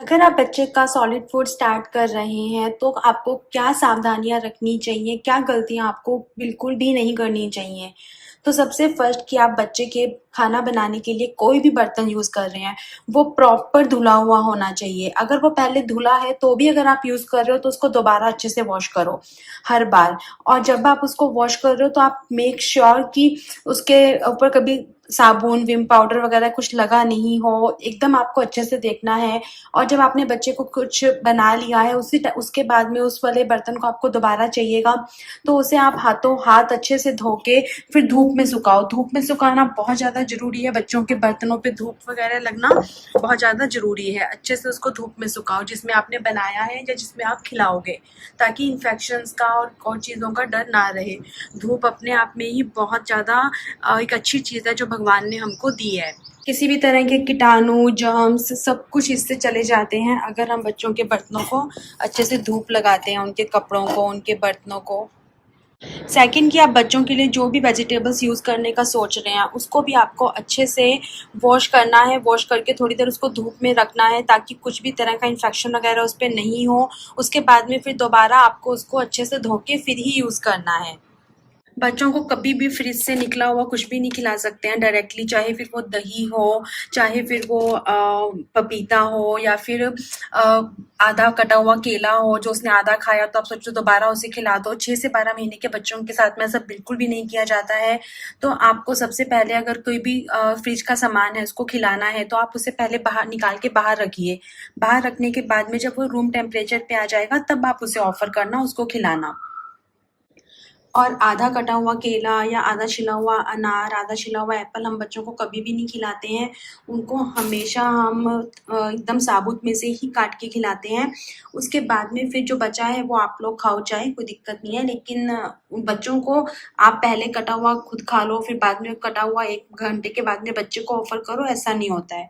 अगर आप बच्चे का सॉलिड फूड स्टार्ट कर रहे हैं तो आपको क्या सावधानियां रखनी चाहिए, क्या गलतियां आपको बिल्कुल भी नहीं करनी चाहिए। तो सबसे फर्स्ट कि आप बच्चे के खाना बनाने के लिए कोई भी बर्तन यूज कर रहे हैं वो प्रॉपर धुला हुआ होना चाहिए। अगर वो पहले धुला है तो भी अगर आप यूज कर रहे हो तो उसको दोबारा अच्छे से वॉश करो हर बार। और जब आप उसको वॉश कर रहे हो तो आप मेक श्योर कि उसके ऊपर कभी साबुन विम पाउडर वगैरह कुछ लगा नहीं हो, एकदम आपको अच्छे से देखना है। और जब आपने बच्चे को कुछ बना लिया है उसके बाद में उस वाले बर्तन को आपको दोबारा चाहिएगा तो उसे आप हाथों हाथ अच्छे से धो के फिर धूप में सुखाओ। धूप में सुखाना बहुत ज़्यादा ज़रूरी है, बच्चों के बर्तनों पे धूप वगैरह लगना बहुत ज़्यादा ज़रूरी है। अच्छे से उसको धूप में सुखाओ जिसमें आपने बनाया है या जिसमें आप खिलाओगे, ताकि इन्फेक्शंस का और चीज़ों का डर ना रहे। धूप अपने आप में ही बहुत ज़्यादा एक अच्छी चीज़ है जो भगवान ने हमको दी है। किसी भी तरह के कीटाणु जर्म्स सब कुछ इससे चले जाते हैं अगर हम बच्चों के बर्तनों को अच्छे से धूप लगाते हैं, उनके कपड़ों को, उनके बर्तनों को। सेकंड कि आप बच्चों के लिए जो भी वेजिटेबल्स यूज़ करने का सोच रहे हैं उसको भी आपको अच्छे से वॉश करना है। वॉश करके थोड़ी देर उसको धूप में रखना है ताकि कुछ भी तरह का इन्फेक्शन वगैरह उस पर नहीं हो। उसके बाद में फिर दोबारा आपको उसको अच्छे से धो के फिर ही यूज़ करना है। बच्चों को कभी भी फ्रिज से निकला हुआ कुछ भी नहीं खिला सकते हैं डायरेक्टली, चाहे फिर वो दही हो, चाहे फिर वो पपीता हो, या फिर आधा कटा हुआ केला हो जो उसने आधा खाया तो आप सोचो दोबारा उसे खिला दो। 6 से 12 महीने के बच्चों के साथ में ऐसा बिल्कुल भी नहीं किया जाता है। तो आपको सबसे पहले अगर कोई भी फ्रिज का सामान है उसको खिलाना है तो आप उसे पहले बाहर निकाल के बाहर रखिए। बाहर रखने के बाद में जब वो रूम टेम्परेचर पे आ जाएगा तब आप उसे ऑफर करना, उसको खिलाना। और आधा कटा हुआ केला या आधा छिला हुआ अनार, आधा छिला हुआ एप्पल हम बच्चों को कभी भी नहीं खिलाते हैं। उनको हमेशा हम एकदम साबुत में से ही काट के खिलाते हैं। उसके बाद में फिर जो बचा है वो आप लोग खाओ चाहे, कोई दिक्कत नहीं है। लेकिन बच्चों को आप पहले कटा हुआ खुद खा लो फिर बाद में कटा हुआ 1 घंटे के बाद में बच्चे को ऑफर करो, ऐसा नहीं होता है।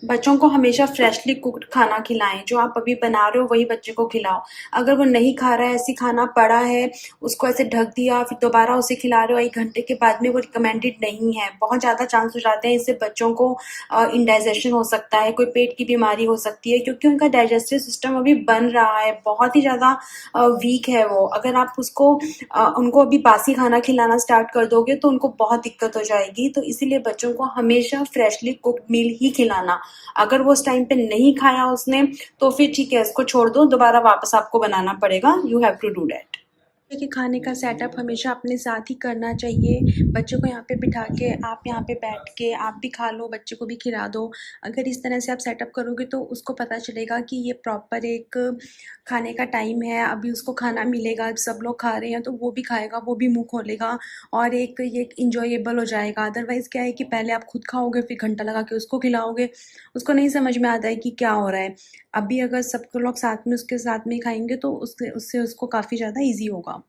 बच्चों को हमेशा फ्रेशली कुक्ड खाना खिलाएं, जो आप अभी बना रहे हो वही बच्चे को खिलाओ। अगर वो नहीं खा रहा है, ऐसी खाना पड़ा है, उसको ऐसे ढक दिया फिर दोबारा उसे खिला रहे हो 1 घंटे के बाद में, वो रिकमेंडेड नहीं है। बहुत ज़्यादा चांस हो जाते हैं इससे बच्चों को इंडाइजेशन हो सकता है, कोई पेट की बीमारी हो सकती है, क्योंकि उनका डाइजेस्टिव सिस्टम अभी बन रहा है, बहुत ही ज़्यादा वीक है वो। अगर आप उनको अभी बासी खाना खिलाना स्टार्ट कर दोगे तो उनको बहुत दिक्कत हो जाएगी। तो इसीलिए बच्चों को हमेशा फ्रेशली कुक्ड मील ही खिलाना। अगर वो उस टाइम पे नहीं खाया उसने तो फिर ठीक है, इसको छोड़ दो, दोबारा वापस आपको बनाना पड़ेगा। You have to do that. देखिए, खाने का सेटअप हमेशा अपने साथ ही करना चाहिए। बच्चों को यहाँ पे बिठा के आप यहाँ पे बैठ के आप भी खा लो, बच्चे को भी खिला दो। अगर इस तरह से आप सेटअप करोगे तो उसको पता चलेगा कि ये प्रॉपर एक खाने का टाइम है, अभी उसको खाना मिलेगा, सब लोग खा रहे हैं तो वो भी खाएगा, वो भी मुँह खोलेगा और एक ये इंजॉयबल हो जाएगा। अदरवाइज़ क्या है कि पहले आप खुद खाओगे फिर घंटा लगा के उसको खिलाओगे, उसको नहीं समझ में आता है कि क्या हो रहा है। अभी अगर सब लोग साथ में उसके साथ में खाएँगे तो उससे उससे उसको काफ़ी ज़्यादा ईज़ी होगा।